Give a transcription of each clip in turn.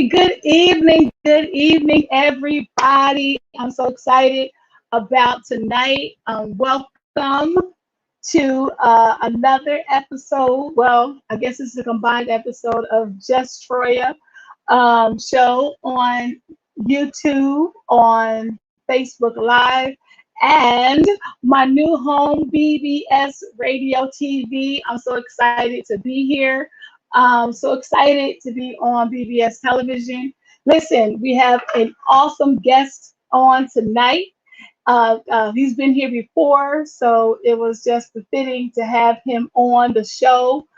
Good evening, everybody. I'm so excited about tonight. Welcome to another episode. Well, I guess this is a combined episode of JustTroia Show on YouTube, on Facebook Live, and my new home, BBS Radio TV. I'm so excited to be here. So excited to be on BBS television. Listen, we have an awesome guest on tonight. He's been here before, so it was just befitting to have him on the show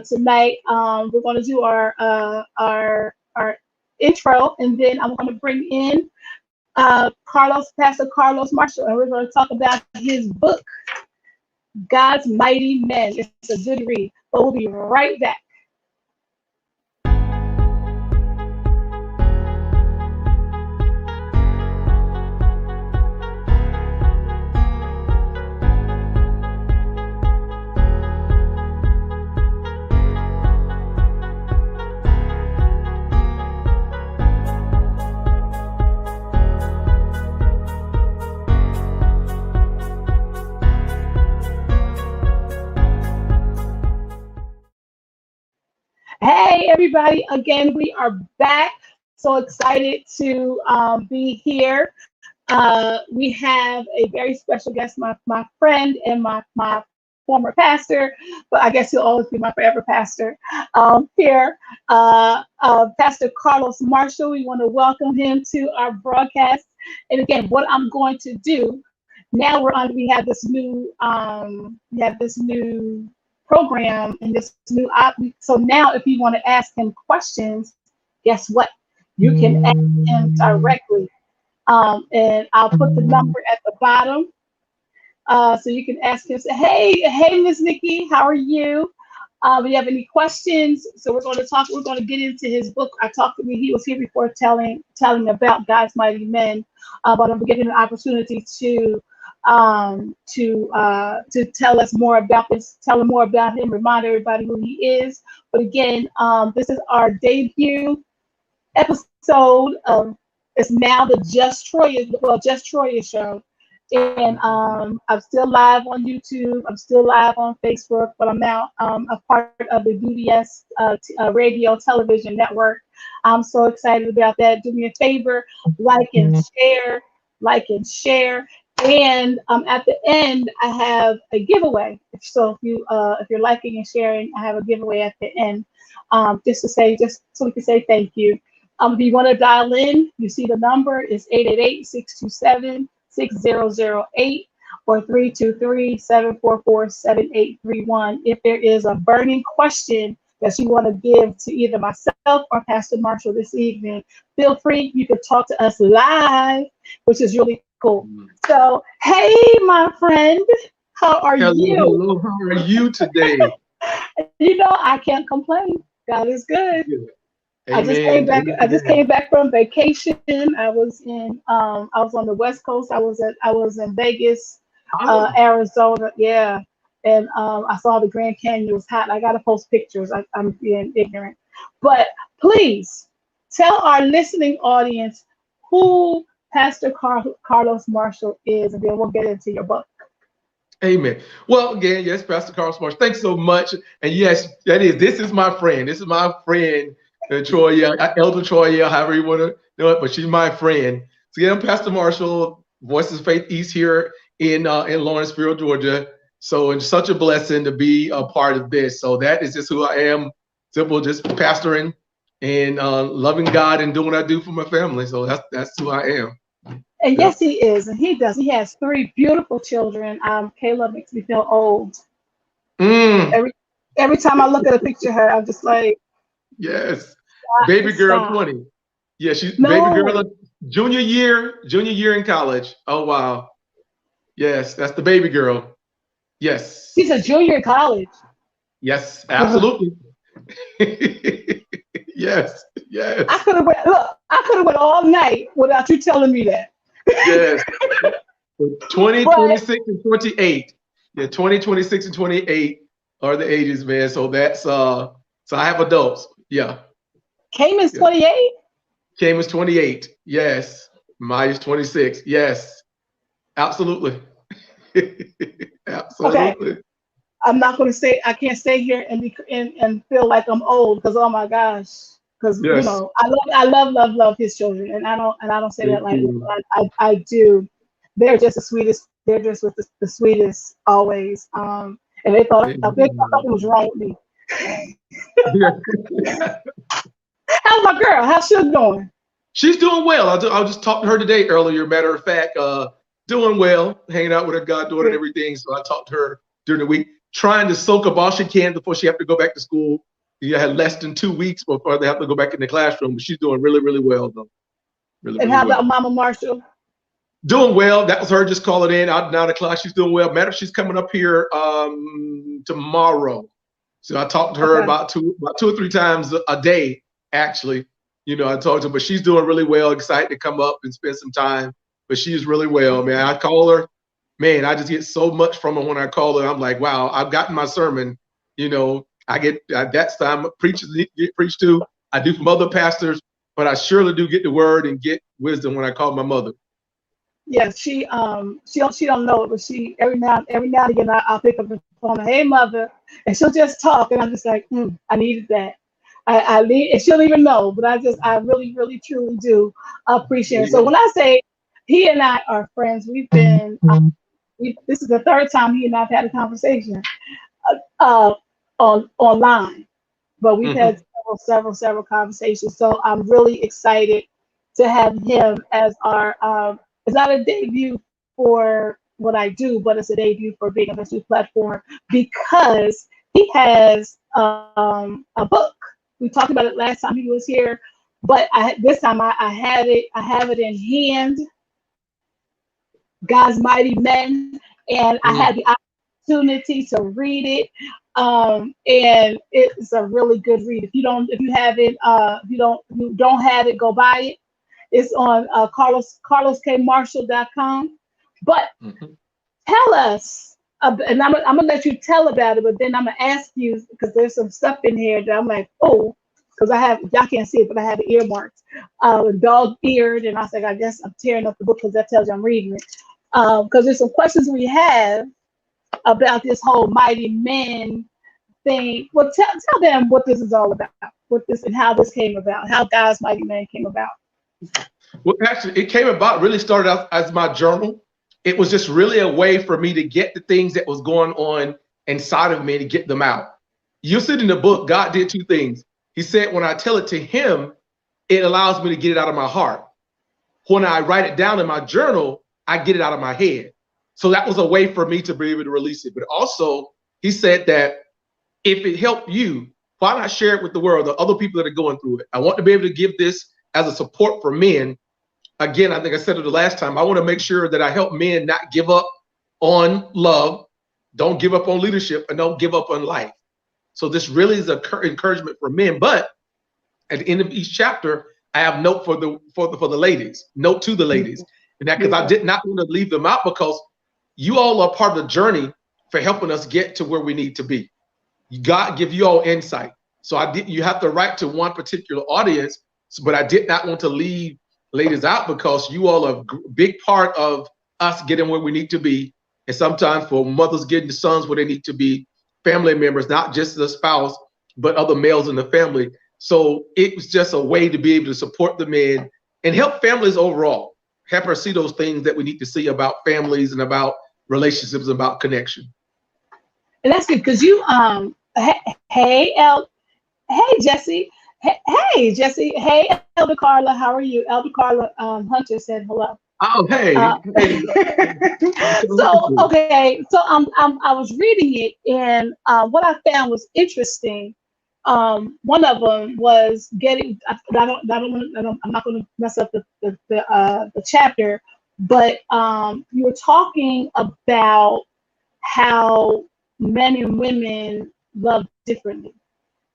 tonight. We're going to do our intro, and then I'm going to bring in Pastor Carlos Marshall, and we're going to talk about his book, God's Mighty Men. It's a good read, but we'll be right back. Hey, everybody. Again, we are back. So excited to be here. We have a very special guest, my friend and my former pastor, but I guess he'll always be my forever pastor here, Pastor Carlos Marshall. We want to welcome him to our broadcast. And again, what I'm going to do, now we have this new program and this new so now if you want to ask him questions, guess what, you can ask him directly, and I'll put the number at the bottom, so you can ask him, say, hey Miss Nikki, how are you? If you have any questions, so we're going to get into his book. He was here before telling about God's Mighty Men, but I'm giving him an opportunity to tell us more about this, tell him more about him, remind everybody who he is. But again, this is our debut episode of, it's now the JustTroia Show. And I'm still live on YouTube, I'm still live on Facebook, but I'm now a part of the BBS radio television network. I'm so excited about that. Do me a favor, like and share. And at the end, I have a giveaway. So if you're liking and sharing, I have a giveaway at the end, just so we can say thank you. If you want to dial in, you see the number is 888-627-6008 or 323-744-7831. If there is a burning question that you want to give to either myself or Pastor Marshall this evening, feel free. You can talk to us live, which is really cool. So, hey, my friend, how are you? Hello, how are you today? I can't complain. God is good. Amen. I just came back from vacation. I was on the West Coast. I was in Vegas, Arizona. Yeah. And I saw the Grand Canyon. It was hot. I got to post pictures. I'm being ignorant. But please tell our listening audience who Pastor Carlos Marshall is, and then we'll get into your book. Amen. Well, again, yes, Pastor Carlos Marshall. Thanks so much. And yes, this is my friend. This is my friend, Troia, Elder Troia, however you want to know it, but she's my friend. So again, I'm Pastor Marshall, Voices of Faith East here in Lawrenceville, Georgia. So it's such a blessing to be a part of this. So that is just who I am. Simple, just pastoring and loving God and doing what I do for my family. So that's who I am. And yes, he is, and he does. He has 3 beautiful children. Caleb makes me feel old. Every time I look at a picture of her, I'm just like, yes, baby girl 20. Yeah, she's baby girl, junior year in college. Oh wow, yes, that's the baby girl. Yes, she's a junior in college. Yes, absolutely. Yes. I could have went all night without you telling me that. Yes. 20, 26, and 28. Yeah, 20, 26, and 28 are the ages, man. So that's so I have adults. Yeah. Cayman's Yeah. 28. Cayman's 28. Yes. Maya's 26. Yes. Absolutely. Okay, Absolutely. I'm not going to say I can't stay here and and feel like I'm old because oh my gosh, because you Yes. know I love his children and I don't say Me that lightly, too. but I do. They're just the sweetest. They're just with the sweetest always. And they thought something was wrong with me. Yeah. How's my girl? How's she doing? She's doing well. I just talked to her today earlier. Matter of fact, doing well, hanging out with her goddaughter and Good. everything. So I talked to her during the week, trying to soak up all she can before she have to go back to school. You had less than 2 weeks before they have to go back in the classroom. But she's doing really, really well, though. Really, And really how about well. Mama Marshall? Doing well. That was her just calling in out 9 o'clock. She's doing well. Matter of she's coming up here tomorrow. So I talked to her Okay. about 2 or 3 times a day, actually. I talked to her, but she's doing really well, excited to come up and spend some time. But she's really well, man. I call her, man, I just get so much from her when I call her. I'm like, wow, I've gotten my sermon. I get that's time preachers need to get preached to. I do from other pastors, but I surely do get the word and get wisdom when I call my mother. Yeah, she don't know it, but she every now and again I'll pick up the phone, hey mother, and she'll just talk, and I'm just like, I needed that. I need, and she'll even know, but I really really truly do appreciate There it. you So go. when I say he and I are friends, we've been this is the third time he and I've had a conversation uh, on online, but we've had Hmm. several conversations. So I'm really excited to have him as our. It's not a debut for what I do, but it's a debut for being on this new platform because he has a book. We talked about it last time he was here, but this time I had it. I have it in hand, God's Mighty Men, and I had the opportunity to read it. And it's a really good read. If you haven't, you don't have it, go buy it. It's on carloskmarshall.com. But Hmm. tell us, and I'm gonna let you tell about it, but then I'm gonna ask you because there's some stuff in here that I'm like, oh, because y'all can't see it, but I have earmarks, dog eared, and I was like, I guess I'm tearing up the book because that tells you I'm reading it. Because there's some questions we have about this whole mighty men thing. Well, tell them what this is all about, what this and how this came about, how God's mighty man came about. Well, actually, it came about, really started out as my journal. It was just really a way for me to get the things that was going on inside of me to get them out. You see in the book, God did two things. He said, when I tell it to him, it allows me to get it out of my heart. When I write it down in my journal, I get it out of my head. So that was a way for me to be able to release it. But also, he said that if it helped you, why not share it with the world, the other people that are going through it? I want to be able to give this as a support for men. Again, I think I said it the last time. I want to make sure that I help men not give up on love, don't give up on leadership, and don't give up on life. So this really is an encouragement for men. But at the end of each chapter, I have note for the ladies, note to the ladies, and that because I Beautiful. did not want to leave them out because you all are part of the journey for helping us get to where we need to be. God give you all insight. So you have to write to one particular audience, but I did not want to leave ladies out because you all are a big part of us getting where we need to be. And sometimes for mothers getting the sons where they need to be, family members, not just the spouse, but other males in the family. So it was just a way to be able to support the men and help families overall. Help us see those things that we need to see about families and about relationships, about connection. And that's good because you hey hey Jesse, hey Jesse, hey Elder Carla, how are you? Elder Carla Hunter said hello. Oh, Uh, hey, hey, I'm so so wonderful. okay, so I was reading it, and what I found was interesting. One of them was getting. I'm not going to mess up the chapter, but you were talking about how men and women love differently,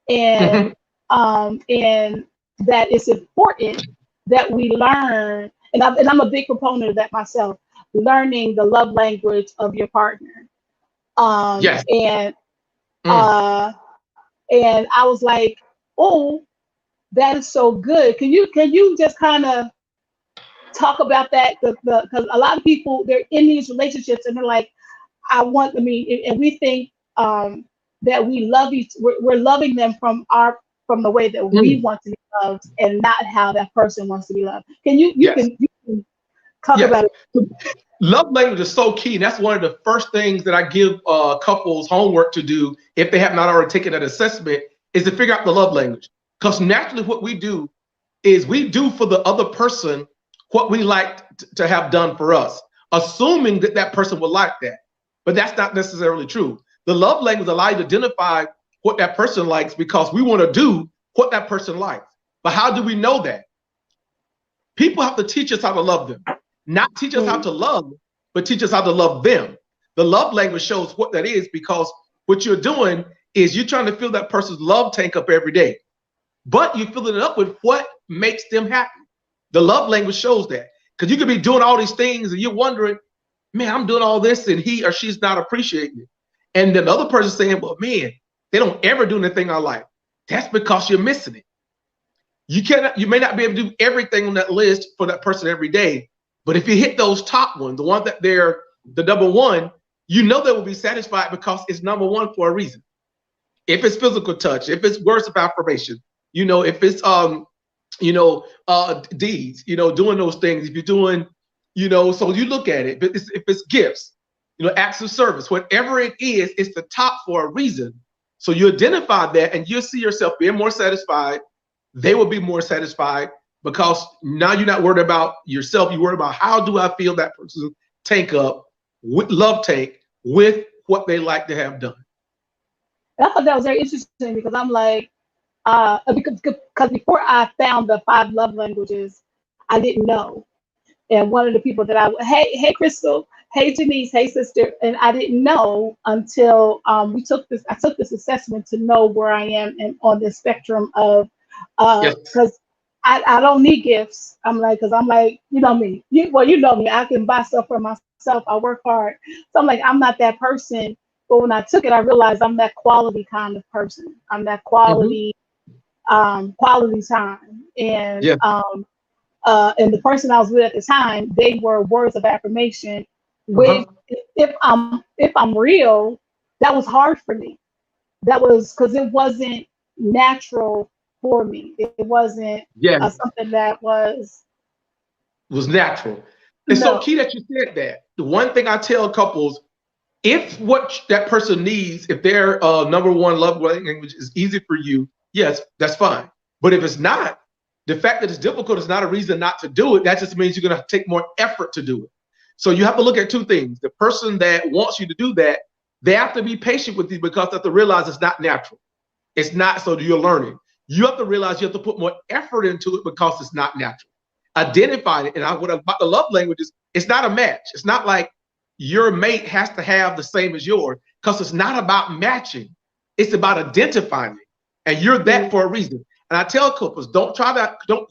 and Mhm. and that it's important that we learn. And I'm a big proponent of that myself. Learning the love language of your partner, Yes. and Mm. uh, and I was like, oh. that is so good. Can you just kind of talk about that? Because a lot of people, they're in these relationships and they're like, and we think that we're loving them from the way that we Mm. want to be loved and not how that person wants to be loved. You Yes. can talk Yes. about it. Love language is so key. And that's one of the first things that I give couples homework to do if they have not already taken that assessment is to figure out the love language. Because naturally what we do is we do for the other person what we like to have done for us, assuming that that person will like that. But that's not necessarily true. The love language allows you to identify what that person likes because we want to do what that person likes. But how do we know that? People have to teach us how to love them, not teach us how to love, but teach us how to love them. The love language shows what that is because what you're doing is you're trying to fill that person's love tank up every day, but you're filling it up with what makes them happy. The love language shows that because you could be doing all these things and you're wondering, man, I'm doing all this and he or she's not appreciating it. And then the other person saying, well, man, they don't ever do anything I like. That's because you're missing it. You may not be able to do everything on that list for that person every day, but if you hit those top ones, the one that they're the number one, you know they will be satisfied because it's number one for a reason. If it's physical touch, if it's words of affirmation, if it's deeds, doing those things, if you're doing, so you look at it, but if it's gifts, acts of service, whatever it is, it's the top for a reason. So you identify that and you'll see yourself being more satisfied. They will be more satisfied because now you're not worried about yourself. You're worried about how do I feel that person tank up with love tank with what they like to have done. I thought that was very interesting because I'm like, because before I found the 5 love languages, I didn't know. And one of the people that hey Crystal, hey Janice, hey sister, and I didn't know until I took this assessment to know where I am on the spectrum of Yes. because I don't need gifts. Because I'm like, you know me. You know me. I can buy stuff for myself. I work hard. So I'm like, I'm not that person. But when I took it, I realized I'm that quality kind of person. I'm that quality, quality time. And Yeah. and the person I was with at the time, they were words of affirmation. Which, if I'm real, that was hard for me. That was because it wasn't natural for me. It wasn't something that was natural. It's so key that you said that. The one thing I tell couples, if what that person needs, if their number one love language is easy for you, yes, that's fine. But if it's not, the fact that it's difficult is not a reason not to do it. That just means you're going to take more effort to do it. So you have to look at 2 things. The person that wants you to do that, they have to be patient with you because they have to realize it's not natural. It's not, so you're learning. You have to realize you have to put more effort into it because it's not natural. Identifying it. And what about the love languages, it's not a match. It's not like your mate has to have the same as yours because it's not about matching. It's about identifying it. And you're that for a reason. And I tell couples, don't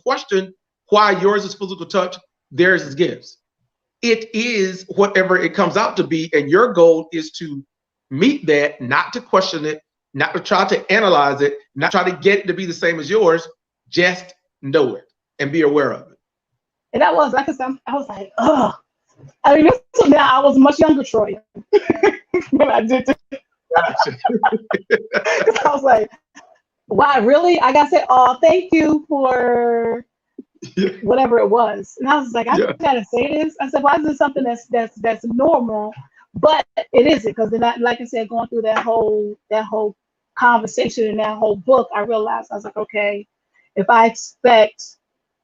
question why yours is physical touch, theirs is gifts. It is whatever it comes out to be. And your goal is to meet that, not to question it, not to try to analyze it, not try to get it to be the same as yours. Just know it and be aware of it. And that was, like I said, I was like, oh. I mean, so now I was much younger, Troy, when I did this. Gotcha. I was like, wow, really? I got to say, oh, thank you for whatever it was. And I was like, I gotta say this. I said, why is this something that's normal? But it isn't, because then, like I said, going through that whole conversation and that whole book, I realized I was like, okay, if I expect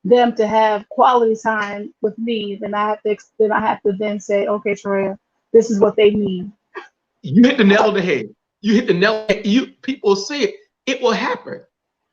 them to have quality time with me, then I have to then say, okay, Troia, this is what they need. You hit the nail on the head. You hit the nail. People see it. It will happen.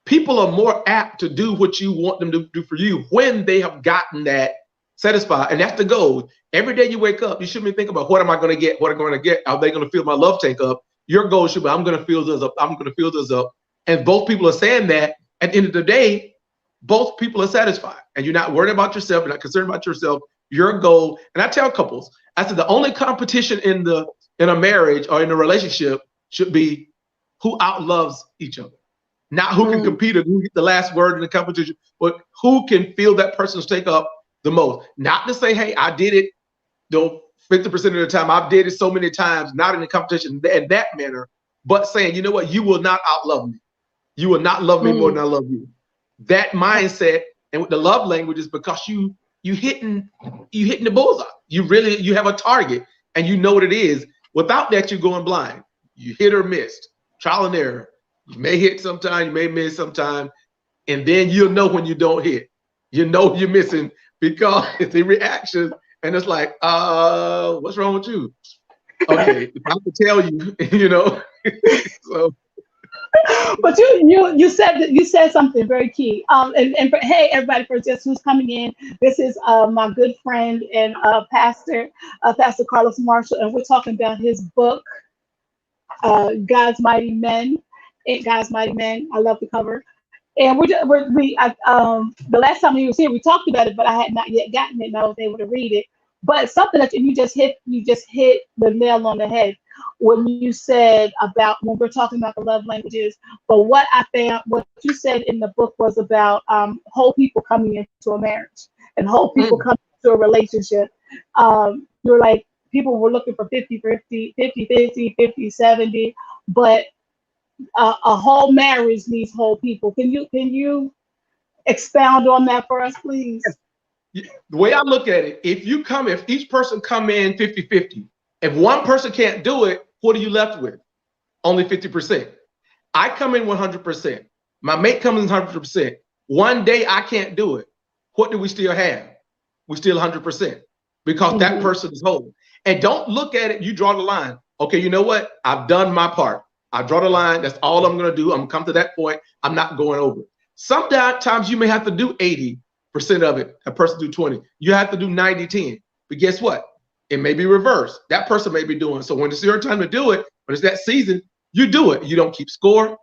People are more apt to do what you want them to do for you when they have gotten that satisfied. And that's the goal. Every day you wake up, you shouldn't be thinking about what am I going to get? What am I going to get? Are they going to fill my love tank up? Your goal should be, I'm going to fill this up. I'm going to fill this up. And both people are saying that. At the end of the day, both people are satisfied. And you're not worried about yourself. You're not concerned about yourself. Your goal. And I tell couples, I said the only competition in a marriage or in a relationship should be who outloves each other. Not who can compete or who get the last word in the competition, but who can feel that person's take up the most. Not to say, hey, I did it, 50% of the time. I've did it so many times, not in the competition in that manner, but saying, you know what, you will not outlove me. You will not love me more than I love you. That mindset and with the love language is because you hitting the bullseye. You have a target and you know what it is. Without that, you're going blind. You hit or miss, trial and error. You may hit sometime, you may miss sometime, and then you'll know when you don't hit. You know you're missing because it's the reaction, and it's like, what's wrong with you? Okay, if I have to tell you, you know. So, But you said something very key. Hey everybody, for just who's coming in, this is my good friend and Pastor Carlos Marshall, and we're talking about his book, God's Mighty Men. God's Mighty Men. I love the cover. And the last time he was here, we talked about it, but I had not yet gotten it, and I was able to read it. But something that you just hit the nail on the head when you said about when we're talking about the love languages. But what I found, what you said in the book was about whole people coming into a marriage and whole people coming into a relationship. You're like, people were looking for 50-50, 50-50, 50-70, but a whole marriage needs whole people. Can you expound on that for us, please? The way I look at it, if each person come in 50-50, if one person can't do it, what are you left with? Only 50%. I come in 100%. My mate comes in 100%. One day I can't do it. What do we still have? We still 100% because that person is whole. And don't look at it, you draw the line. Okay, you know what? I've done my part. I draw the line. That's all I'm going to do. I'm going to come to that point. I'm not going over. Sometimes you may have to do 80% of it. A person do 20. You have to do 90-10. But guess what? It may be reversed. That person may be doing. So when it's your time to do it, when it's that season, you do it. You don't keep score.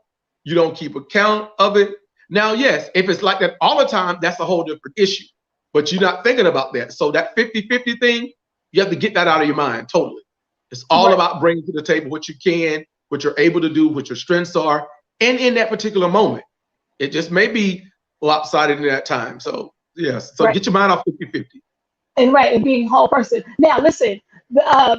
You don't keep account of it. Now, yes, if it's like that all the time, that's a whole different issue. But you're not thinking about that. So that 50-50 thing, you have to get that out of your mind totally. It's all about bringing to the table what you can, what you're able to do, what your strengths are, and in that particular moment. It just may be lopsided in that time. So, yes. So get your mind off 50-50. And being a whole person. Now, listen,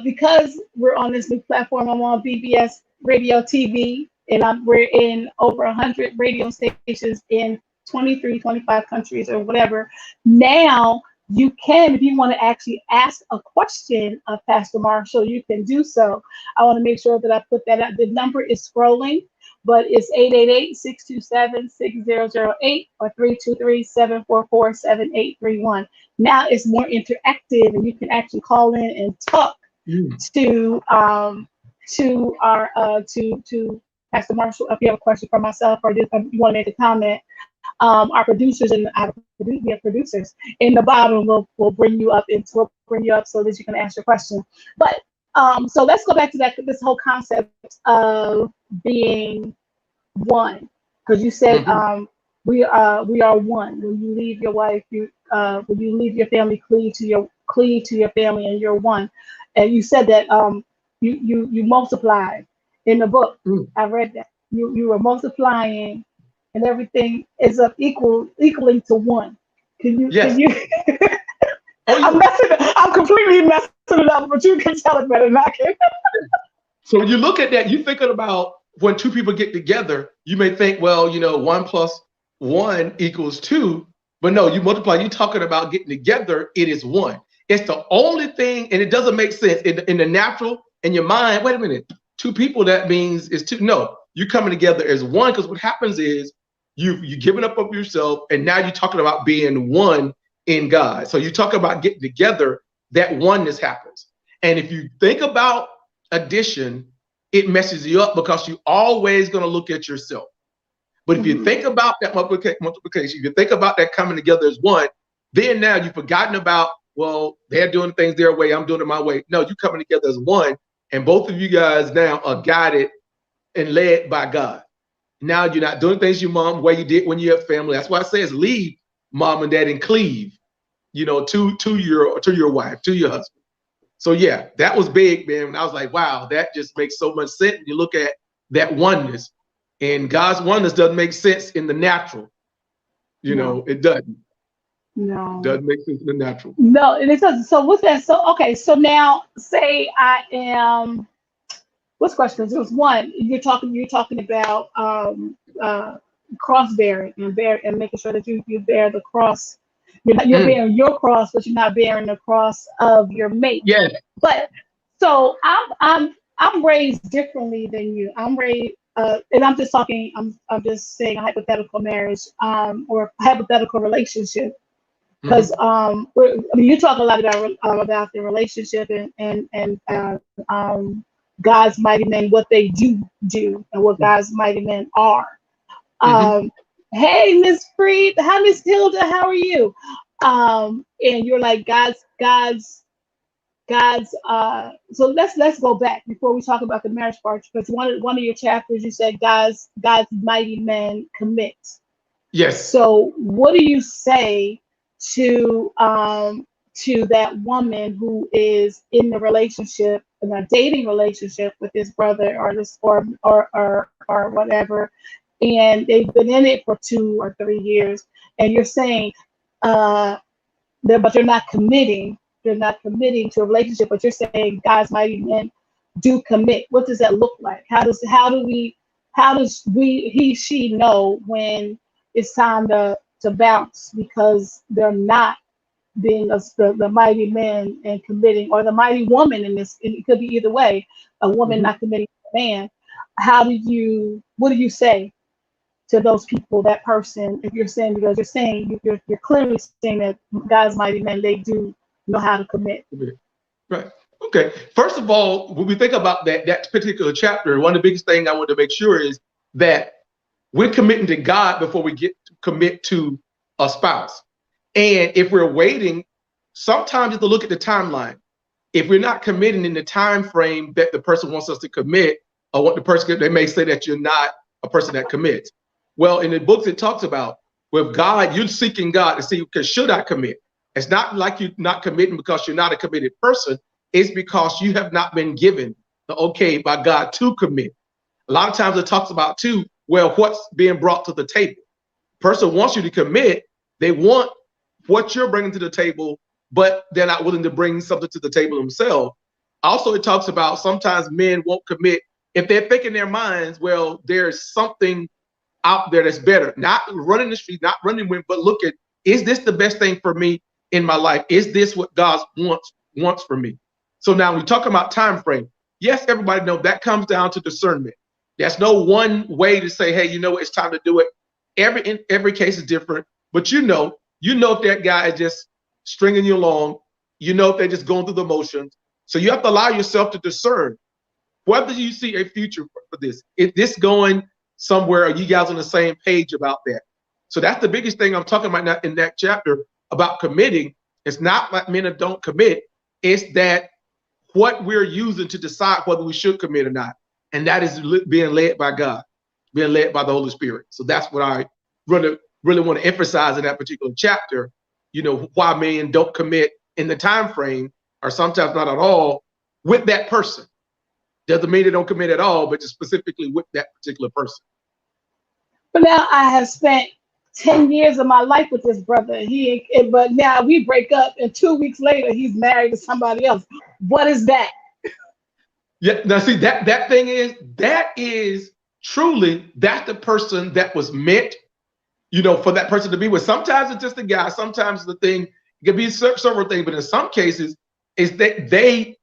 because we're on this new platform, I'm on BBS Radio TV, and we're in over 100 radio stations in 23, 25 countries or whatever. Now, you can, if you want to actually ask a question of Pastor Marshall, you can do so. I want to make sure that I put that out. The number is scrolling, but it's 888-627-6008 or 323-744-7831. Now it's more interactive, and you can actually call in and talk to Pastor Marshall if you have a question for myself or you want to make a comment. Our producers we have producers in the bottom will bring you up so that you can ask your question. But so let's go back to this whole concept of being one, because you said we are one. When you leave your wife, when you leave your family, cleave to your family, and you're one. And you said that you multiply in the book. I read that you were multiplying, and everything is equaling to one. Can you? Yes. Can you? I'm completely messing it up, but you can tell it better than I can. So when you look at that, you're thinking about when two people get together, you may think, well, 1 + 1 = 2, but no, you multiply. You're talking about getting together. It is one. It's the only thing, and it doesn't make sense in the natural, in your mind. Wait a minute, two people, that means it's two. No, you're coming together as one, because what happens is you're giving up of yourself, and now you're talking about being one in God. So you talk about getting together, that oneness happens. And if you think about addition, it messes you up because you're always going to look at yourself. But if you think about that multiplication, if you think about that coming together as one, then now you've forgotten about, well, they're doing things their way, I'm doing it my way. No, you're coming together as one, and both of you guys now are guided and led by God. Now you're not doing things your mom way you did when you have family. That's why it says leave mom and dad and cleave, to your wife, to your husband. So yeah, that was big, man. And I was like, wow, that just makes so much sense. You look at that oneness. And God's oneness doesn't make sense in the natural. You know, it doesn't. No. Doesn't make sense in the natural. No, and it doesn't. So what's that? So okay, so now say I am. What's question? There was one. You're talking about cross bearing and making sure that you bear the cross. You're bearing your cross, but you're not bearing the cross of your mate. Yes. But so I'm raised differently than you. I'm raised, and I'm just talking. I'm just saying a hypothetical marriage, or hypothetical relationship. Because you talk a lot about the relationship and God's mighty men, what they do, and what God's mighty men are. Hey, Miss Freed, hi, Miss Hilda, how are you? And you're like God's. So let's go back before we talk about the marriage part, because one of your chapters you said God's mighty men commit. Yes. So what do you say to that woman who is in the relationship, in a dating relationship with this brother or this or whatever, and they've been in it for 2 or 3 years, and you're saying but they're not committing. They're not committing to a relationship, but you're saying God's mighty men do commit. What does that look like? How does she know when it's time to bounce, because they're not being the mighty men and committing, or the mighty woman in this? It could be either way. A woman not committing to a man. What do you say to those people, that person, if you're saying, because you're clearly saying that God's mighty men, they do know how to commit. Right. Okay. First of all, when we think about that particular chapter, one of the biggest things I want to make sure is that we're committing to God before we commit to a spouse. And if we're waiting, sometimes you have to look at the timeline. If we're not committing in the time frame that the person wants us to commit, or what the person, they may say that you're not a person that commits. Well, in the books it talks about, with God, you're seeking God to see, because should I commit? It's not like you're not committing because you're not a committed person. It's because you have not been given the okay by God to commit. A lot of times it talks about too, well, what's being brought to the table. Person wants you to commit. They want what you're bringing to the table, but they're not willing to bring something to the table themselves. Also, it talks about sometimes men won't commit if they're thinking in their minds, well, there's something out there that's better. Not running the street, not running with, but look at, is this the best thing for me in my life? Is this what God wants for me? So now we talk about time frame. Yes, everybody knows that comes down to discernment. There's no one way to say, hey, it's time to do it. Every case is different, but you know if that guy is just stringing you along, if they're just going through the motions. So you have to allow yourself to discern whether you see a future for this. Is this going somewhere? Are you guys on the same page about that? So that's the biggest thing I'm talking about now in that chapter about committing. It's not like men don't commit. It's that what we're using to decide whether we should commit or not. And that is being led by God, being led by the Holy Spirit. So that's what I really want to emphasize in that particular chapter, why men don't commit in the time frame, or sometimes not at all, with that person. Doesn't mean they don't commit at all, but just specifically with that particular person. But now I have spent 10 years of my life with this brother. But now we break up, and 2 weeks later he's married to somebody else. What is that? Yeah, now see, that is truly, that's the person that was meant, for that person to be with. Sometimes it's just a guy. Sometimes the thing, it could be several things, but in some cases, is that they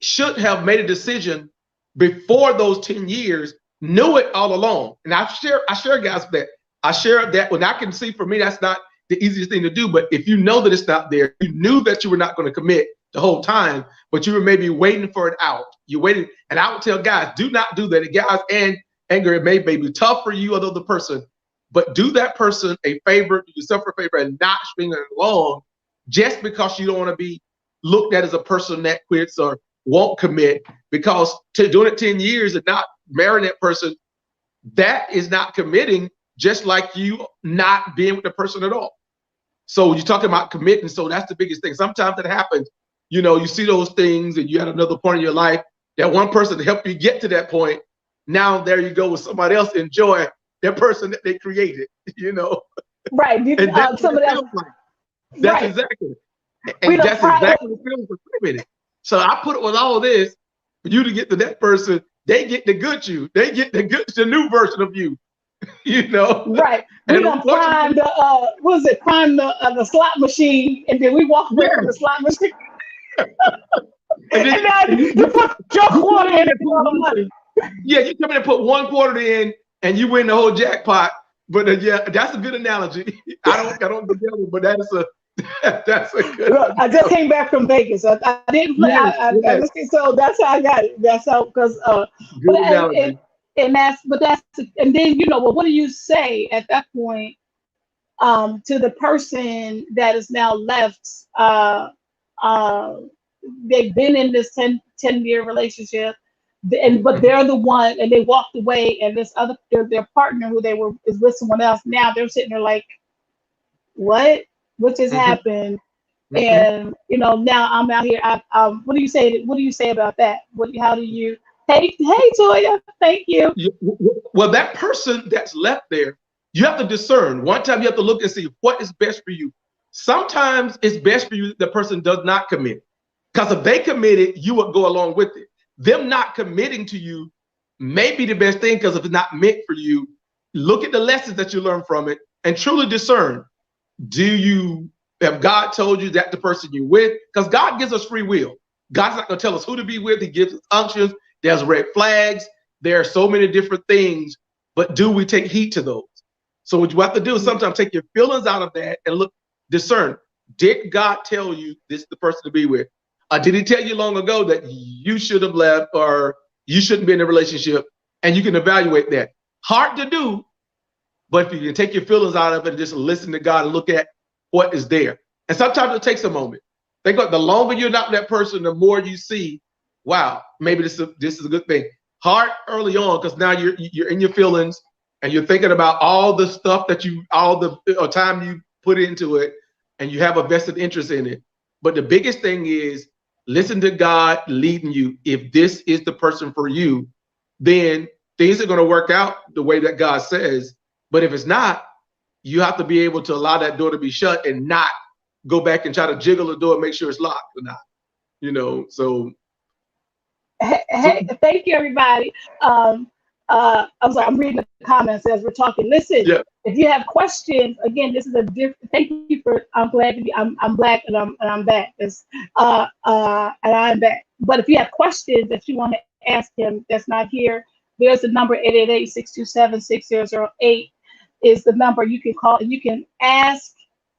should have made a decision before those 10 years, knew it all along. And I share guys that. I share that when I can see, for me, that's not the easiest thing to do. But if you know that it's not there, you knew that you were not going to commit the whole time, but you were maybe waiting for it out. You waited. And I would tell guys, do not do that. And guys, and anger, it may be tough for you or the other person, but do that person a favor, do yourself a favor, and not string it along just because you don't want to be looked at as a person that quits or won't commit. Because doing it 10 years and not marrying that person, that is not committing, just like you not being with the person at all. So you're talking about committing. So that's the biggest thing. Sometimes it happens, you see those things and you had another point in your life, that one person to help you get to that point Now there you go with somebody else enjoy that person that they created, you know. Right. And that's what Somebody it else. feels like. That's Right. exactly. We And don't that's pride. exactly what it feels for 3 minutes. So I put it with all this for you to get to that person. They get the good you. They get the new version of you, you know. Right. We And don't prime unfortunately, the what was it? Prime the slot machine, and then we walk away from the yes. slot machine, And then and now you put your you come quarter in in and and put all the one, money. yeah, you come in and put 1/4 in and you win the whole jackpot. But yeah, that's a good analogy. I don't do that one, but that's a that's a good Look, I just analogy. came back from Vegas. I didn't play. Yes, I yes, just, so that's how I got it. That's how because but good analogy. and that's and then well, what do you say at that point to the person that is now left? Uh, they've been in this 10-year relationship, and but Mhm. they're the one, and they walked away, and this other their partner who they were is with someone else. Now they're sitting there like, what just Mhm. happened? Mhm. And now I'm out here. What do you say? What do you say about that? How do you? Hey, Toya, thank you. Well, that person that's left there, you have to discern. One time you have to look and see what is best for you. Sometimes it's best for you that the person does not commit. Because if they committed, you would go along with it. Them not committing to you may be the best thing because if it's not meant for you, look at the lessons that you learn from it and truly discern. Do you have God told you that the person you're with? Because God gives us free will. God's not going to tell us who to be with. He gives us unctions. There's red flags. There are so many different things, but do we take heed to those? So what you have to do is sometimes take your feelings out of that and look, discern. Did God tell you this is the person to be with? Did he tell you long ago that you should have left or you shouldn't be in a relationship? And you can evaluate that. Hard to do, but if you can take your feelings out of it and just listen to God and look at what is there. And sometimes it takes a moment. Think about the longer you're not that person, the more you see, wow, maybe this is a good thing. Hard early on because now you're in your feelings and you're thinking about all the stuff that all the time you put into it, and you have a vested interest in it. But the biggest thing is listen to God leading you. If this is the person for you, then things are going to work out the way that God says. But if it's not, you have to be able to allow that door to be shut and not go back and try to jiggle the door and make sure it's locked or not. So Hey, thank you, everybody. I'm sorry, I'm reading the comments as we're talking. Listen, yeah. if you have questions, again, this is a different. Thank you for. I'm glad to be. I'm black and I'm back. And I'm back. But if you have questions that you want to ask him, that's not here. There's the number 888-627-6008 is the number you can call and you can ask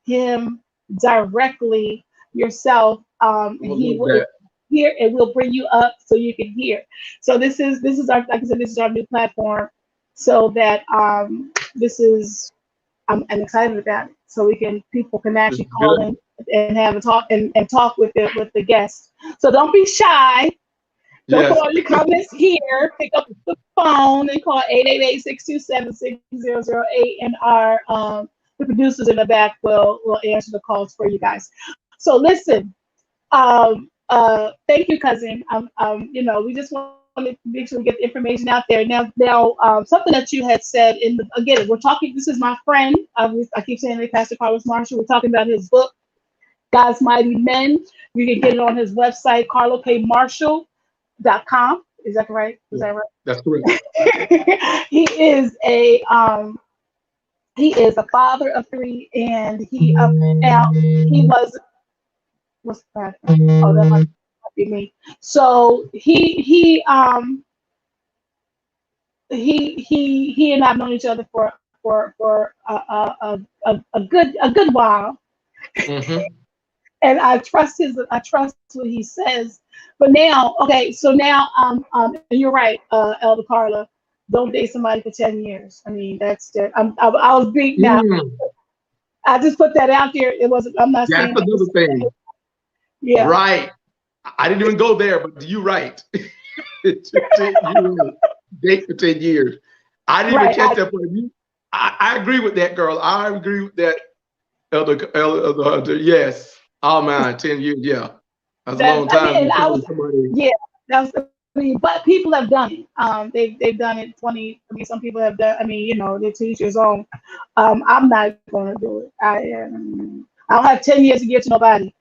him directly yourself. I And would he love will that. hear and we'll bring you up so you can hear. So this is our, like I said, this is our new platform. So that this is I'm excited about it. So people can It's actually good. call in and have a talk and talk with the guests. So don't be shy. Don't put Yes. all your comments here. Pick up the phone and call 888-627-6008, and our the producers in the back will answer the calls for you guys. So listen, thank you, cousin. We just want to make sure we get the information out there. Now, something that you had said again, we're talking. This is my friend. I keep saying it, Pastor Carlos Marshall. We're talking about his book, God's Mighty Men. You can get it on his website, carlokmarshall.com. Is that right? Is Yeah, that that's correct. right? He is a father of three, and now he was what's that? Oh, that might be me. So he and I've known each other for a good while, Mm-hmm. and I trust what he says. But now, okay, so now and you're right, Elder Carla. Don't date somebody for 10 years. I mean, that's just, I was beat now. Mm, I just put that out there. It wasn't. I'm not that's saying that. another thing. Yeah. Right. I didn't even go there, but you're right. You're right. Date for 10 years. I didn't even Right. catch up on you. I agree with that, girl. I agree with that, Elder. Yes. Oh, man, 10 years. Yeah. That's a long I mean, time. and You I was, find somebody. yeah, that was mean, but people have done it. They've done it 20. I mean, some people have done. I mean, they're to each his own. I'm not going to do it. I don't have 10 years to give to nobody.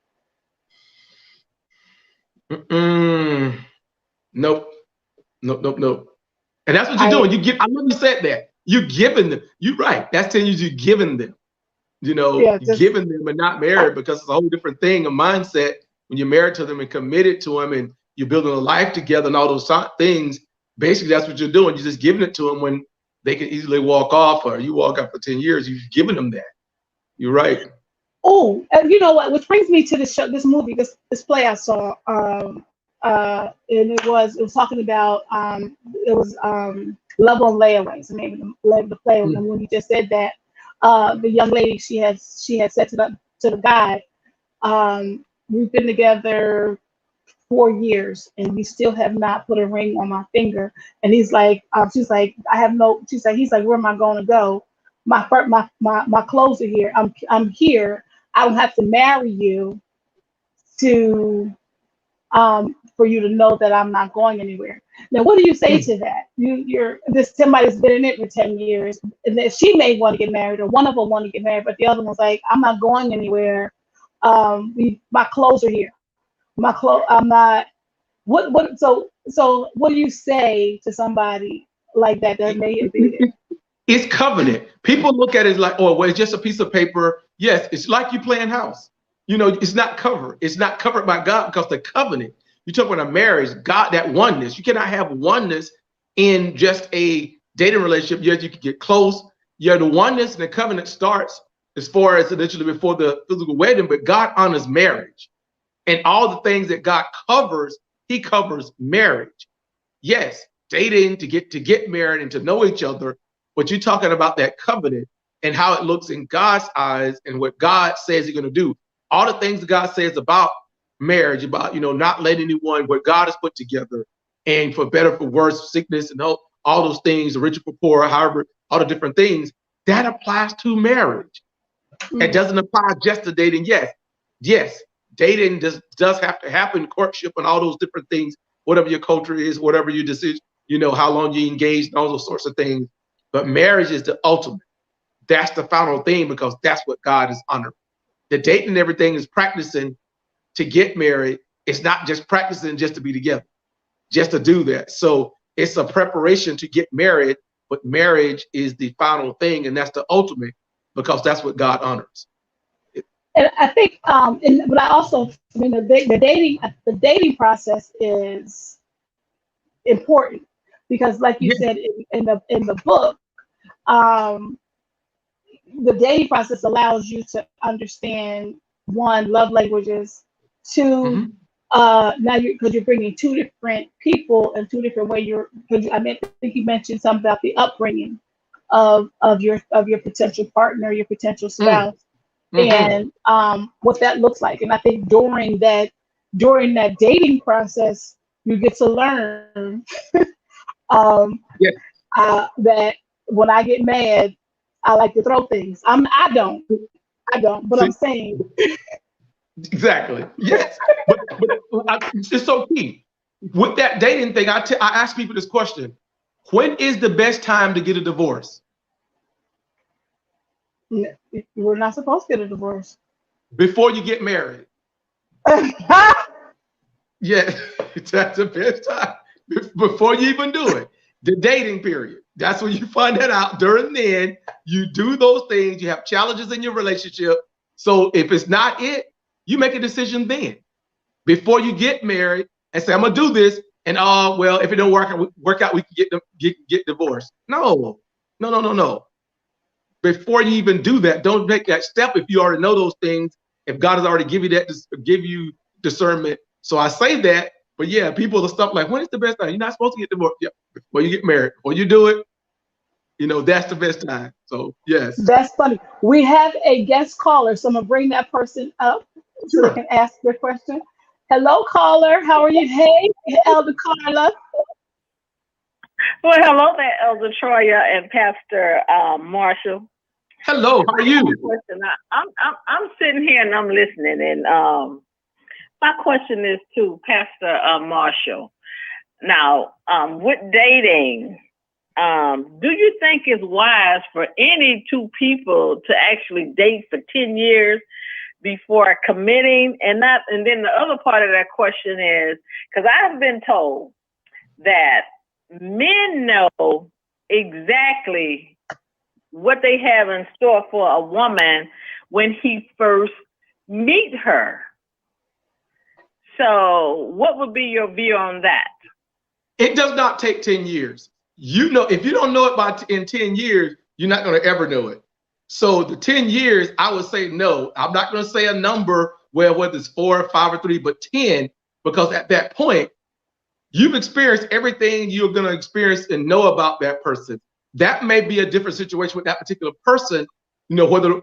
Nope. Nope. Nope. Nope. And that's what you're I doing. You give. I know you said that. You're giving them. You're right. That's 10 years you're giving them. yeah, You're just giving them and not married, because it's a whole different thing, a mindset when you're married to them and committed to them and you're building a life together and all those things. Basically, that's what you're doing. You're just giving it to them when they can easily walk off, or you walk out for 10 years. You've given them that. You're right. oh, and you know what? Which brings me to this movie, this play I saw. And it was talking about it was Love on Layaway. So maybe the play. And when you just said that, the young lady she had said to the guy, we've been together 4 years and you still have not put a ring on my finger. And he's like, she's like, I have no. She's like, he's like, where am I going to go? My clothes are here. I'm here. I don't have to marry you to for you to know that I'm not going anywhere. Now, what do you say to that? You're this somebody's been in it for 10 years, and that she may want to get married, or one of them want to get married, but the other one's like, I'm not going anywhere. My clothes are here. I'm not. What? So, what do you say to somebody like that may be there? It's covenant. People look at it like, oh, well, it's just a piece of paper. Yes, it's like you playing house. It's not covered. It's not covered by God, because the covenant. You talk about a marriage, God, that oneness. You cannot have oneness in just a dating relationship. Yes, you can get close. Yeah, the oneness and the covenant starts as far as initially before the physical wedding, but God honors marriage. And all the things that God covers, he covers marriage. Yes, dating to get married and to know each other, but you're talking about that covenant and how it looks in God's eyes and what God says he's going to do. All the things that God says about marriage, about not letting anyone, what God has put together, and for better, for worse, sickness and all those things, the richer for poor, however, all the different things, that applies to marriage. It doesn't apply just to dating. Yes, dating does have to happen, courtship and all those different things, whatever your culture is, whatever your decision, how long you engaged, and all those sorts of things. But marriage is the ultimate. That's the final thing, because that's what God is honoring. The dating and everything is practicing to get married. It's not just practicing just to be together, just to do that. So it's a preparation to get married, but marriage is the final thing, and that's the ultimate, because that's what God honors. And I think, but I also, I mean, the dating process is important because, like you Yeah. said in the book, um, the dating process allows you to understand one, love languages, two, Mhm. now because you're bringing two different people and two different ways. I think you mentioned something about the upbringing of your potential partner, your potential Mm. spouse, Mhm. and what that looks like. And I think during that dating process, you get to learn um, Yeah. that when I get mad, I like to throw things. I don't, but I'm See, saying, exactly. Yes. But it's so key with that dating thing. I ask people this question: when is the best time to get a divorce? we're not supposed to get a divorce. Before you get married. Yeah, that's the best time. Before you even do it. The dating period. That's when you find that out. During then, you do those things. You have challenges in your relationship. So if it's not it, you make a decision then. Before you get married and say, I'm gonna do this, and well, if it don't work out, we can get divorced. No, no, no, no, no. Before you even do that, don't make that step if you already know those things. If God has already give you discernment. So I say that, but yeah, people are stuff like, when is the best time? You're not supposed to get divorced. Yeah, before you get married. Before you do it, that's the best time. So yes. That's funny. We have a guest caller, so I'm gonna bring that person up so they Sure. can ask their question. Hello, caller. How are you? Hey, Elder Carla. Well, hello there, Elder Troia and Pastor Marshall. Hello, how are I have a you? question. I'm sitting here and I'm listening, and my question is to Pastor Marshall. Now, with dating, do you think it's wise for any two people to actually date for 10 years before committing? And then the other part of that question is, because I've been told that men know exactly what they have in store for a woman when he first meet her. So what would be your view on that? It does not take 10 years. You know, if you don't know it in 10 years, you're not going to ever know it. So the 10 years, I would say no. I'm not going to say a number whether it's 4 or 5 or 3, but 10, because at that point, you've experienced everything you're going to experience and know about that person. That may be a different situation with that particular person, you know, whether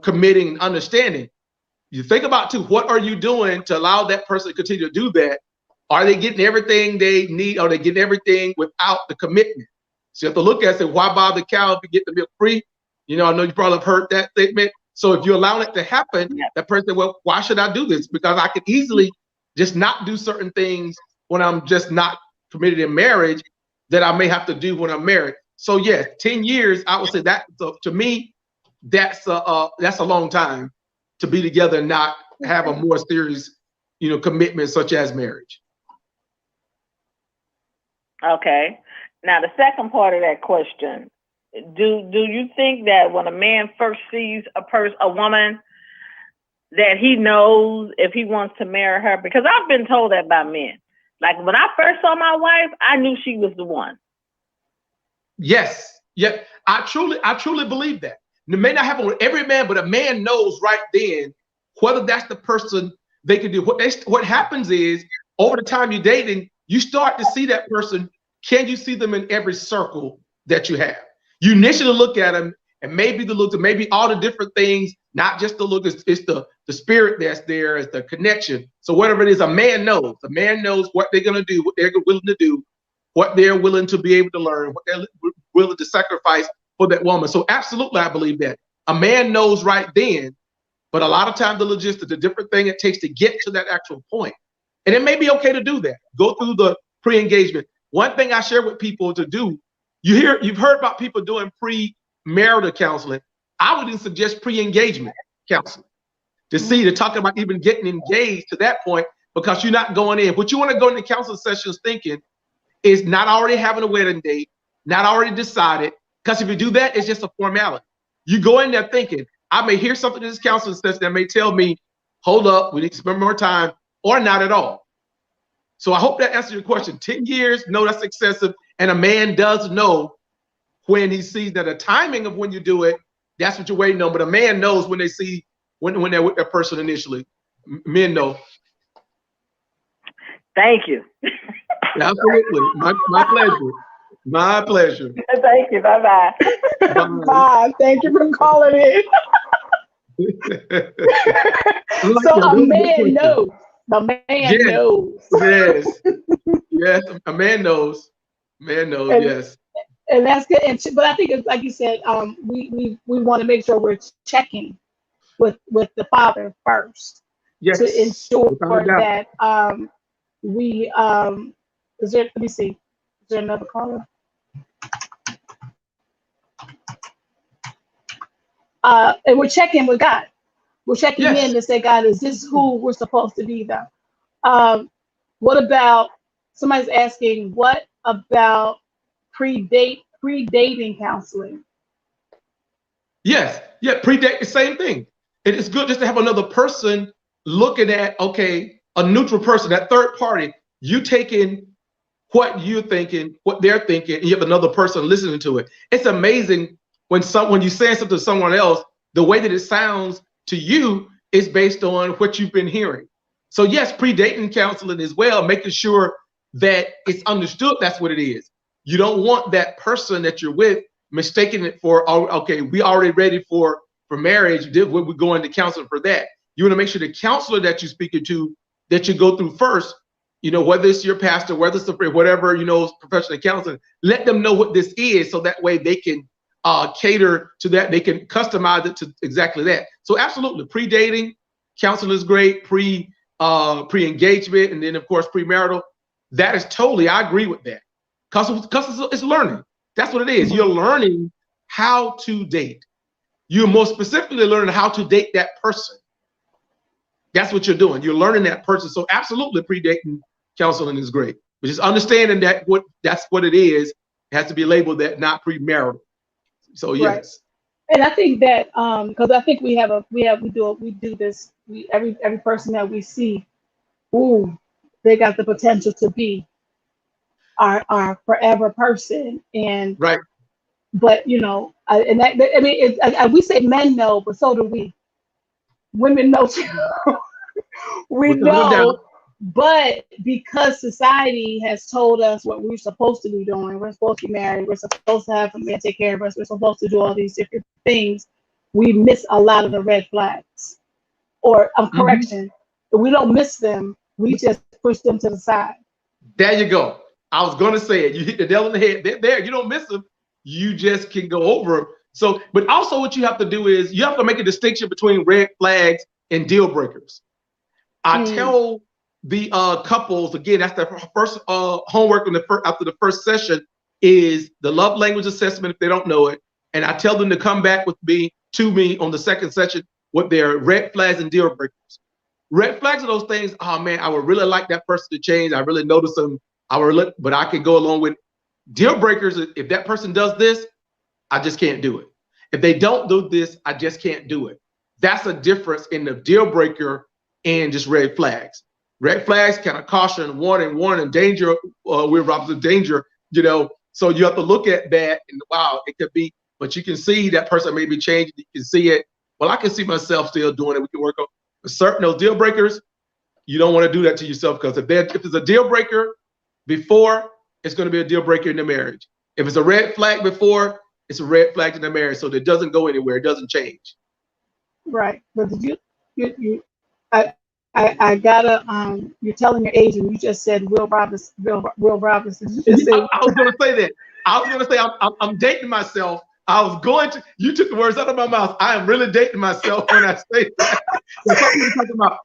committing and understanding. You think about too, what are you doing to allow that person to continue to do that? Are they getting everything they need? Are they getting everything without the commitment? So you have to look at it and say, why buy the cow if you get the milk free? You know, I know you probably have heard that statement. So if you allow it to happen, that person said, well, why should I do this? Because I could easily just not do certain things when I'm just not committed in marriage that I may have to do when I'm married. So yes, 10 years, I would say that, so to me, that's a long time to be together and not have a more serious, you know, commitment such as marriage. Okay. Now the second part of that question, do you think that when a man first sees a woman, that he knows if he wants to marry her? Because I've been told that by men. Like when I first saw my wife, I knew she was the one. Yes. Yeah. I truly believe that. It may not happen with every man, but a man knows right then whether that's the person they can do. What happens is over the time you're dating, you start to see that person. Can you see them in every circle that you have? You initially look at them, and maybe the looks, and maybe all the different things, not just the look, it's the spirit that's there, it's the connection. So whatever it is, a man knows. A man knows what they're going to do, what they're willing to do, what they're willing to be able to learn, what they're willing to sacrifice for that woman. So absolutely, I believe that. A man knows right then, but a lot of times the logistics, the different thing it takes to get to that actual point. And it may be okay to do that. Go through the pre-engagement. One thing I share with people to do, you've heard about people doing pre-marital counseling. I would even suggest pre-engagement counseling to talk about even getting engaged to that point, because you're not going in. What you want to go into counseling sessions thinking is not already having a wedding date, not already decided, because if you do that, it's just a formality. You go in there thinking, I may hear something in this counseling session that may tell me, hold up, we need to spend more time, or not at all. So I hope that answers your question. 10 years, no, that's excessive. And a man does know when he sees that the timing of when you do it, that's what you're waiting on. But a man knows when they see, when they're with that person initially. Men know. Thank you. Absolutely. My pleasure. My pleasure. Thank you. Bye-bye. Bye. Thank you for calling in. So a man knows. The man knows. Yes. Yes. A man knows. Man knows. Yes. And that's good. But I think it's like you said. We want to make sure we're checking with the father first, yes, to ensure that we is there. Let me see. Is there another caller? And we're checking with God. We're checking in to say, God, is this who we're supposed to be though? What about, somebody's asking, what about pre-dating counseling? Yes. Yeah. Pre-date, the same thing. It is good just to have another person looking at, okay, a neutral person, that third party, you taking what you're thinking, what they're thinking, and you have another person listening to it. It's amazing when you say something to someone else, the way that it sounds to you is based on what you've been hearing. So yes, pre-dating counseling as well, making sure that it's understood that's what it is. You don't want that person that you're with mistaking it for, oh, okay, we already ready for marriage, we're going to counseling for that. You want to make sure the counselor that you're speaking to, that you go through first, you know, whether it's your pastor, whether it's whatever, you know, professional counseling, let them know what this is, so that way they can cater to that. They can customize it to exactly that. So absolutely, pre-dating counseling is great, pre-engagement, and then of course premarital. That is totally, I agree with that. Because it's learning. That's what it is. You're learning how to date. You're more specifically learning how to date that person. That's what you're doing. You're learning that person. So absolutely pre-dating counseling is great. But just understanding that that's what it is. It has to be labeled that, not premarital. So yes. Right. And I think that because I think we do this. Every person that we see, ooh, they got the potential to be our forever person. And Right. but and that, I mean, we say men know, but so do we. Women know too. We Without a doubt. know, but because society has told us what we're supposed to be doing, we're supposed to be married, we're supposed to have a man take care of us, we're supposed to do all these different things, we miss a lot of the red flags. Or correction, we don't miss them, we just push them to the side. There you go. I was going to say it. You hit the nail on the head. They're there. You don't miss them. You just can go over. So, but also what you have to do is you have to make a distinction between red flags and deal breakers. I tell the couples, again, that's the first homework after the first session is the love language assessment if they don't know it. And I tell them to come back to me on the second session with their red flags and deal breakers. Red flags are those things, oh man, I would really like that person to change. I really notice them. But I can go along with deal breakers. If that person does this, I just can't do it. If they don't do this, I just can't do it. That's a difference in the deal breaker and just red flags. Red flags kind of caution, warning, danger. We're opposite danger, So you have to look at that and wow, it could be, but you can see that person may be changing. You can see it. Well, I can see myself still doing it. We can work on certain those deal breakers. You don't want to do that to yourself because if it's a deal breaker before, it's going to be a deal breaker in the marriage. If it's a red flag before, it's a red flag in the marriage. So it doesn't go anywhere. It doesn't change. Right. But did I gotta you're telling your age and you just said Will Robinson. Will Robinson. I was gonna say that. I was gonna say I'm dating myself. You took the words out of my mouth. I am really dating myself when I say that. Talking about,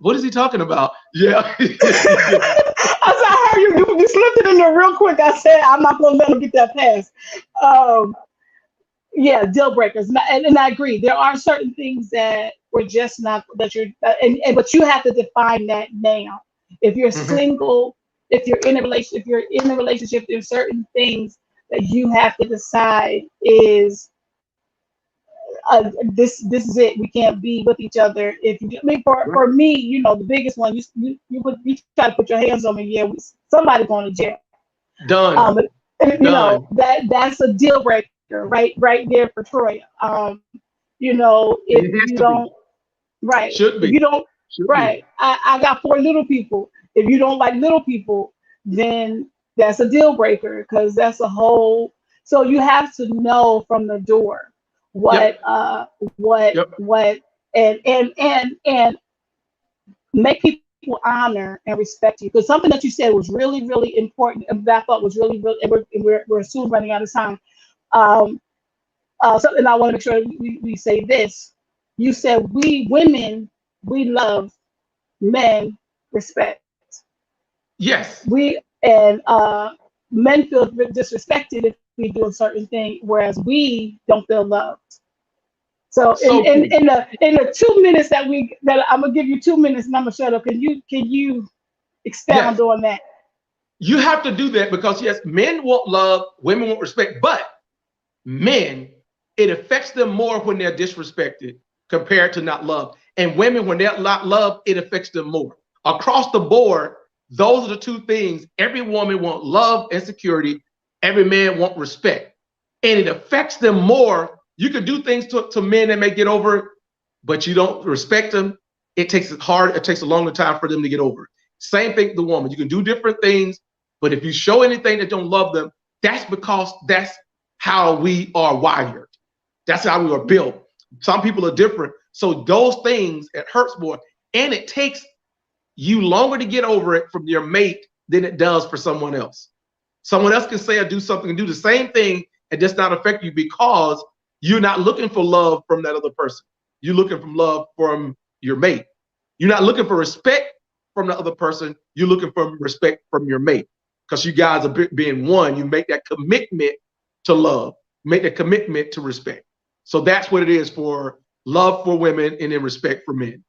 what is he talking about? Yeah. I heard you slipped it in there real quick. I said I'm not gonna let him get that pass. Yeah, deal breakers, and I agree. There are certain things that we're just not but you have to define that now. If you're single, if you're in a relationship, there's certain things that you have to decide is this is it. We can't be with each other. For me, the biggest one, you try to put your hands on me, yeah, somebody going to jail. Done. That's a deal breaker. Right there for Troia. If you don't, right? Should be. If you don't, right? I got 4 little people. If you don't like little people, then that's a deal breaker because that's a whole. So you have to know from the door what and make people honor and respect you. Because something that you said was really, really important. That I thought was really, really, and we're soon running out of time. Something I want to make sure we say this. You said we women, we love, men respect. Yes. Men feel disrespected if we do a certain thing, whereas we don't feel loved. So in the 2 minutes that I'm gonna give you 2 minutes and I'm gonna shut up. Can you expound on that? You have to do that because yes, men want love, women want respect, but men, it affects them more when they're disrespected compared to not loved. And women, when they're not loved, it affects them more. Across the board, those are the two things. Every woman wants love and security. Every man wants respect. And it affects them more. You can do things to men that may get over it, but you don't respect them. It takes a longer time for them to get over it. Same thing with the woman. You can do different things, but if you show anything that don't love them, that's because that's how we are wired. That's how we are built. Some people are different. So those things, it hurts more. And it takes you longer to get over it from your mate than it does for someone else. Someone else can say or do something and do the same thing and does not affect you because you're not looking for love from that other person. You're looking for love from your mate. You're not looking for respect from the other person, you're looking for respect from your mate. Because you guys are being one, you make that commitment to love, make that commitment to respect. So that's what it is for love for women and then respect for men.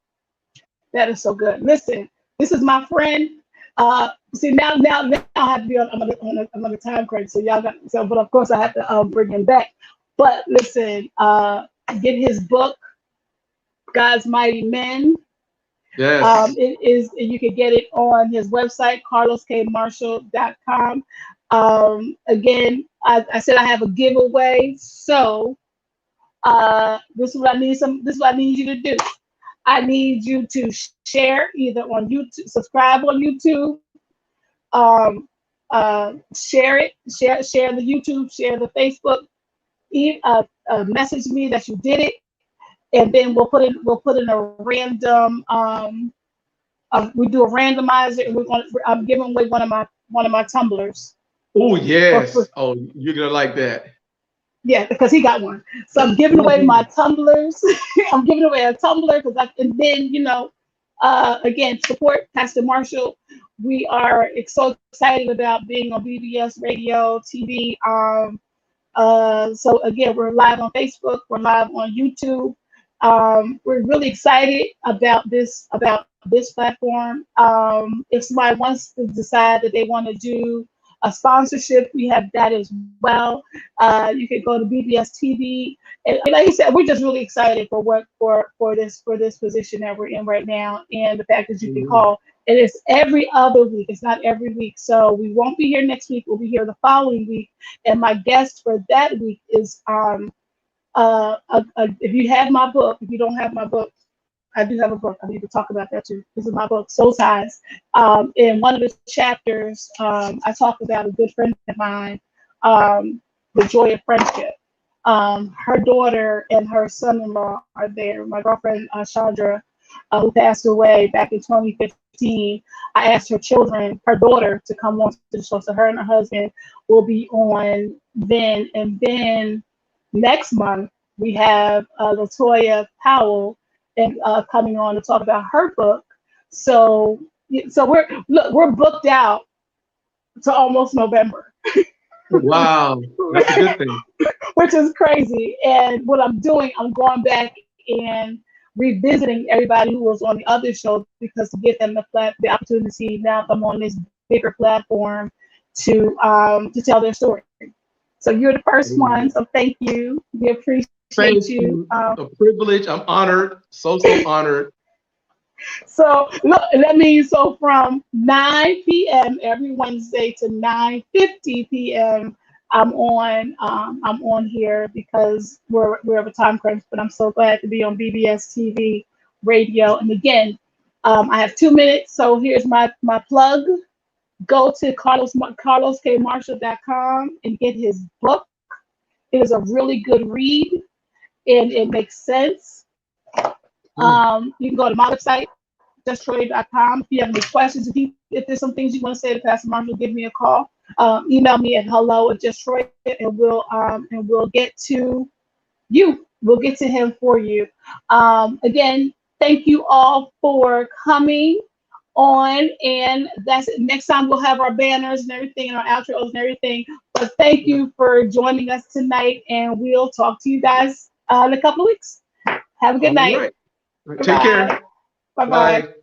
That is so good. Listen, this is my friend. See now I have to be on another time crunch. So y'all got but of course I have to bring him back. But listen, get his book, God's Mighty Men. Yes. It is, you can get it on his website, carloskmarshall.com. Again, I said I have a giveaway. So this is what I need you to do. I need you to share either on YouTube, subscribe on YouTube, share the YouTube, share the Facebook, message me that you did it, and then we'll put in a random we do a randomizer, and I'm giving away one of my tumblers. Oh yes. Oh, you're gonna like that. Yeah, because he got one. So I'm giving away my tumblers. I'm giving away a tumbler and then again, support Pastor Marshall. We are so excited about being on BBS radio, TV. So again, we're live on Facebook. We're live on YouTube. We're really excited about this platform. If somebody wants to decide that they want to do a sponsorship, we have that as well. You can go to BBS TV, and like you said, we're just really excited for this position that we're in right now, and the fact that you can call. It is every other week. It's not every week. So we won't be here next week. We'll be here the following week, and my guest for that week is if you have my book. If you don't have my book, I do have a book. I need to talk about that too. This is my book, Soul Ties. In one of the chapters, I talk about a good friend of mine, the joy of friendship. Her daughter and her son-in-law are there. My girlfriend, Chandra, who passed away back in 2015, I asked her children, her daughter, to come on to the show. So her and her husband will be on then. And then next month, we have LaToya Powell and coming on to talk about her book. So we're booked out to almost November. Wow, that's a good thing. Which is crazy. And what I'm doing, I'm going back and revisiting everybody who was on the other show, because to give them the opportunity now I'm on this bigger platform to tell their story. So you're the first one. So thank you. We appreciate you. A privilege. I'm honored. So honored. So look, that means from 9 p.m. every Wednesday to 9:50 p.m. I'm on here because we're of a time crunch, but I'm so glad to be on BBS TV radio. And again, I have 2 minutes, so here's my plug. Go to carloskmarshall.com and get his book. It is a really good read, and it makes sense. You can go to my website, JustTroia.com. If you have any questions, if there's some things you want to say to Pastor Marshall, give me a call. Email me at hello@JustTroia, and we'll get to you. We'll get to him for you. Again, thank you all for coming on, and that's it. Next time we'll have our banners and everything and our outros and everything. But thank you for joining us tonight, and we'll talk to you guys in a couple of weeks. Have a good night. Right. Take care. Bye-bye.